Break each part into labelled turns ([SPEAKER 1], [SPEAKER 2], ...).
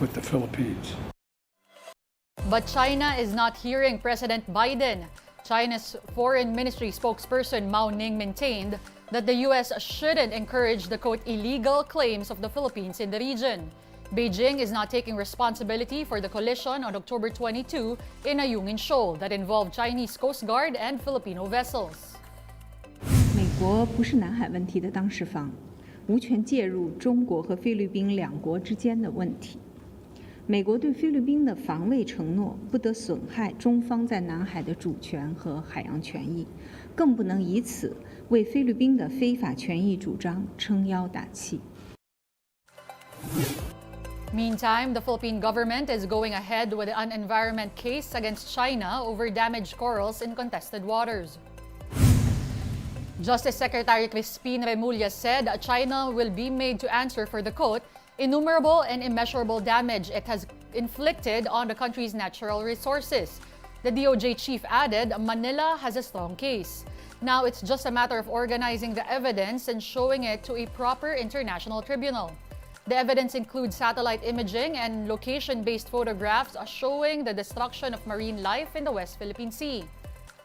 [SPEAKER 1] with the Philippines.
[SPEAKER 2] But China is not hearing President Biden. China's Foreign Ministry spokesperson Mao Ning maintained that the U.S. shouldn't encourage the quote illegal claims of the Philippines in the region. Beijing is not taking responsibility for the collision on October 22 in Ayungin Shoal that involved Chinese Coast Guard and Filipino vessels.
[SPEAKER 3] 美国不是南海问题的当事方，无权介入中国和菲律宾两国之间的问题。美国对菲律宾的防卫承诺不得损害中方在南海的主权和海洋权益，更不能以此为菲律宾的非法权益主张撑腰打气。
[SPEAKER 2] Meantime, the Philippine government is going ahead with an environment case against China over damaged corals in contested waters. Justice Secretary Crispin Remulla said China will be made to answer for the quote, innumerable and immeasurable damage it has inflicted on the country's natural resources. The DOJ chief added Manila has a strong case. Now it's just a matter of organizing the evidence and showing it to a proper international tribunal. The evidence includes satellite imaging and location-based photographs showing the destruction of marine life in the West Philippine Sea.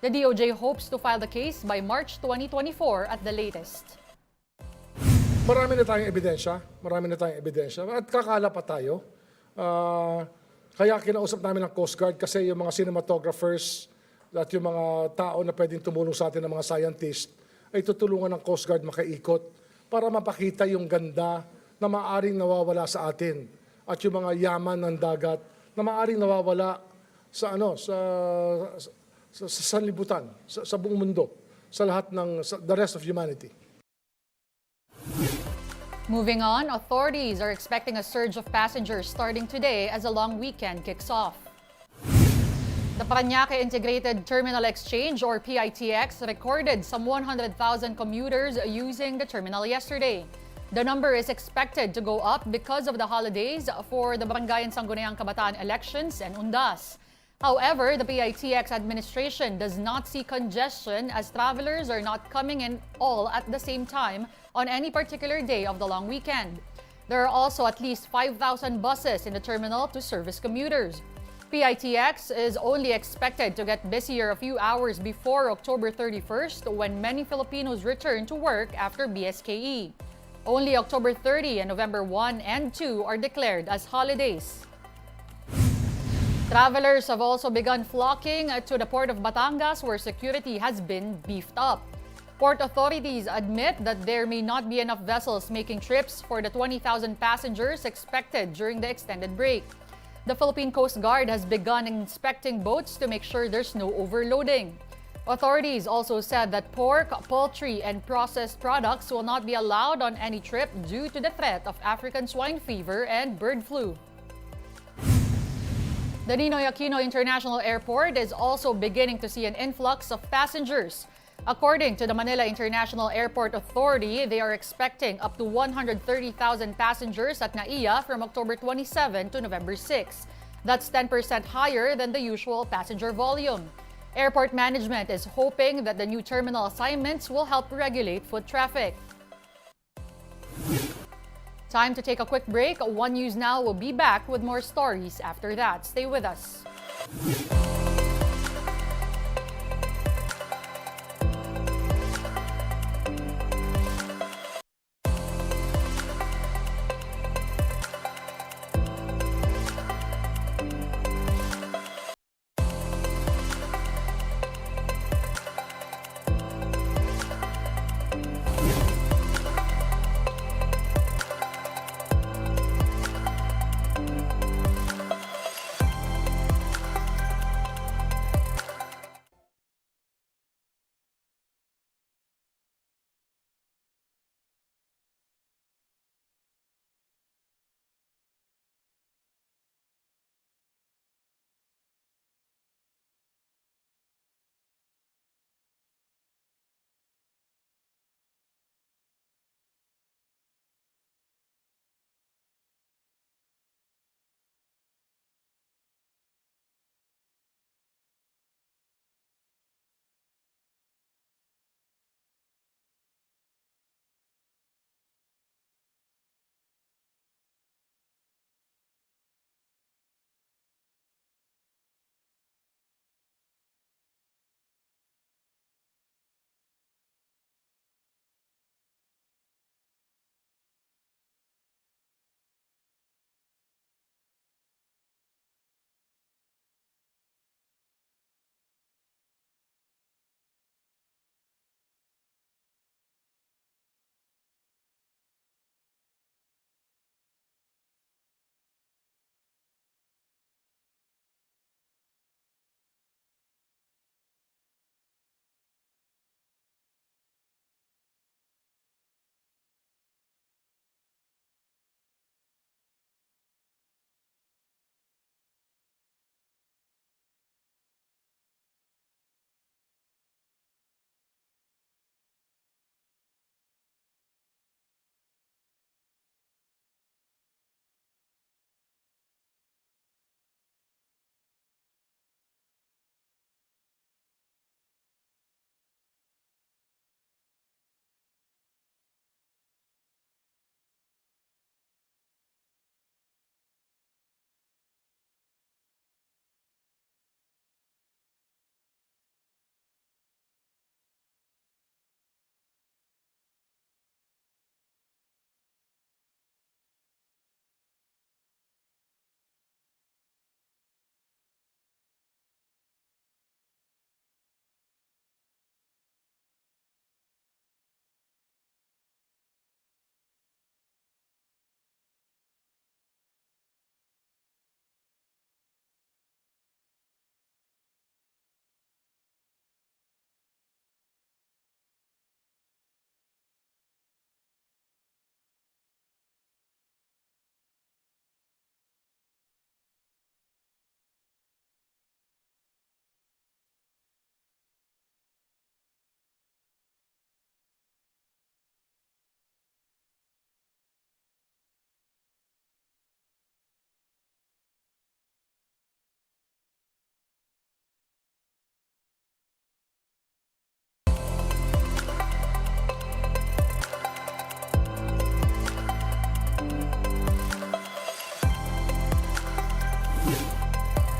[SPEAKER 2] The DOJ hopes to file the case by March 2024 at the latest.
[SPEAKER 4] Marami na tayong ebidensya at kakala pa tayo. Kaya kinausap namin ng Coast Guard kasi yung mga cinematographers at yung mga tao na pwedeng tumulong sa atin ng mga scientists ay tutulungan ng Coast Guard makaikot para mapakita yung ganda na maaaring nawawala sa atin at yung mga yaman ng dagat na maaaring nawawala sa sanlibutan, sa buong mundo, sa lahat ng the rest of humanity.
[SPEAKER 2] Moving on, authorities are expecting a surge of passengers starting today as a long weekend kicks off. The Parañaque Integrated Terminal Exchange or PITX recorded some 100,000 commuters using the terminal yesterday. The number is expected to go up because of the holidays for the Barangay and Sangguniang Kabataan elections and Undas. However, the PITX administration does not see congestion as travelers are not coming in all at the same time on any particular day of the long weekend. There are also at least 5,000 buses in the terminal to service commuters. PITX is only expected to get busier a few hours before October 31st when many Filipinos return to work after BSKE. Only October 30 and November 1 and 2 are declared as holidays. Travelers have also begun flocking to the port of Batangas where security has been beefed up. Port authorities admit that there may not be enough vessels making trips for the 20,000 passengers expected during the extended break. The Philippine Coast Guard has begun inspecting boats to make sure there's no overloading. Authorities also said that pork, poultry, and processed products will not be allowed on any trip due to the threat of African swine fever and bird flu. The Ninoy Aquino International Airport is also beginning to see an influx of passengers. According to the Manila International Airport Authority, they are expecting up to 130,000 passengers at NAIA from October 27 to November 6. That's 10% higher than the usual passenger volume. Airport management is hoping that the new terminal assignments will help regulate foot traffic. Time to take a quick break. One News Now will be back with more stories after that. Stay with us.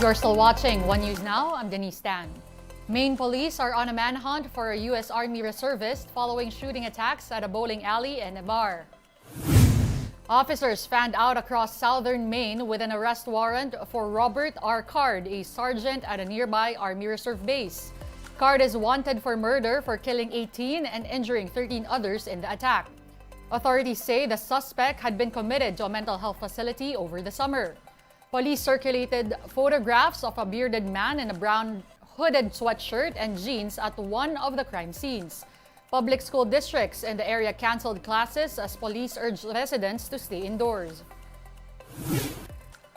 [SPEAKER 2] You're still watching One News Now. I'm Denise Tan. Maine police are on a manhunt for a U.S. Army reservist following shooting attacks at a bowling alley and a bar. Officers fanned out across southern Maine with an arrest warrant for Robert R. Card, a sergeant at a nearby Army Reserve base. Card is wanted for murder for killing 18 and injuring 13 others in the attack. Authorities say the suspect had been committed to a mental health facility over the summer. Police circulated photographs of a bearded man in a brown hooded sweatshirt and jeans at one of the crime scenes. Public school districts in the area canceled classes as police urged residents to stay indoors.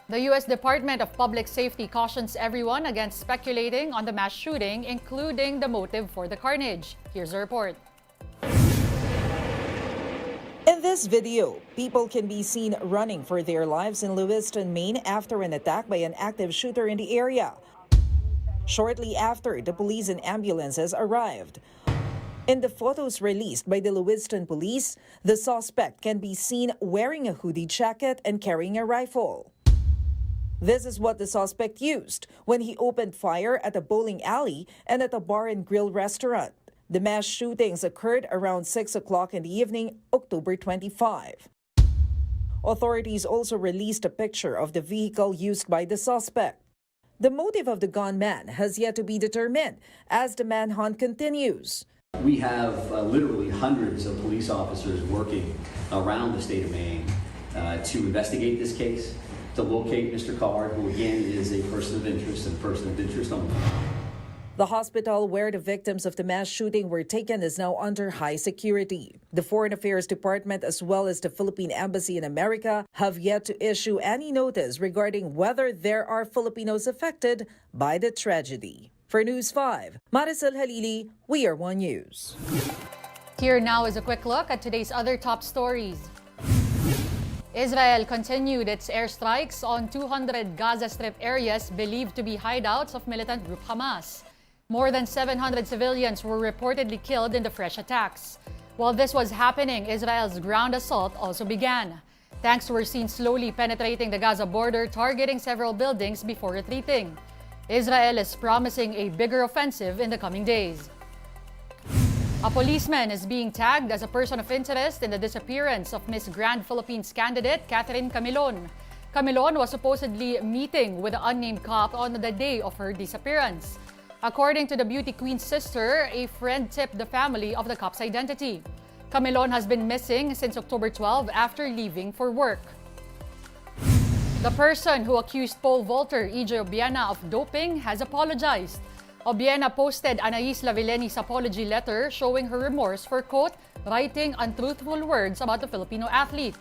[SPEAKER 2] The U.S. Department of Public Safety cautions everyone against speculating on the mass shooting, including the motive for the carnage. Here's a report.
[SPEAKER 1] In this video, people can be seen running for their lives in Lewiston, Maine after an attack by an active shooter in the area. Shortly after, the police and ambulances arrived. In the photos released by the Lewiston police, the suspect can be seen wearing a hoodie jacket and carrying a rifle. This is what the suspect used when he opened fire at a bowling alley and at a bar and grill restaurant. The mass shootings occurred around 6 o'clock in the evening, October 25. Authorities also released a picture of the vehicle used by the suspect. The motive of the gunman has yet to be determined as the manhunt continues.
[SPEAKER 5] We have literally hundreds of police officers working around the state of Maine to investigate this case, to locate Mr. Card, who again is a person of interest and a person of interest only.
[SPEAKER 1] The hospital where the victims of the mass shooting were taken is now under high security. The Foreign Affairs Department as well as the Philippine Embassy in America have yet to issue any notice regarding whether there are Filipinos affected by the tragedy. For News 5, Maricel Halili, We Are One News.
[SPEAKER 2] Here now is a quick look at today's other top stories. Israel continued its airstrikes on 200 Gaza Strip areas believed to be hideouts of militant group Hamas. More than 700 civilians were reportedly killed in the fresh attacks. While this was happening, Israel's ground assault also began. Tanks were seen slowly penetrating the Gaza border, targeting several buildings before retreating. Israel is promising a bigger offensive in the coming days. A policeman is being tagged as a person of interest in the disappearance of Miss Grand Philippines candidate Catherine Camilon. Camilon was supposedly meeting with the unnamed cop on the day of her disappearance. According to the beauty queen's sister, a friend tipped the family of the cop's identity. Camilon has been missing since October 12 after leaving for work. The person who accused pole vaulter EJ Obiena of doping has apologized. Obiena posted Anais Lavilleni's apology letter showing her remorse for, quote, writing untruthful words about the Filipino athlete.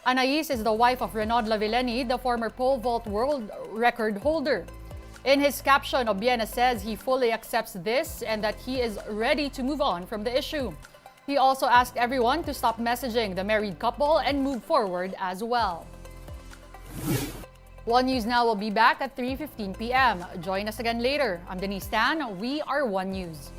[SPEAKER 2] Anais is the wife of Renaud Lavilleni, the former pole vault world record holder. In his caption, Obiena says he fully accepts this and that he is ready to move on from the issue. He also asked everyone to stop messaging the married couple and move forward as well. One News Now will be back at 3:15 p.m. Join us again later. I'm Denise Tan. We are One News.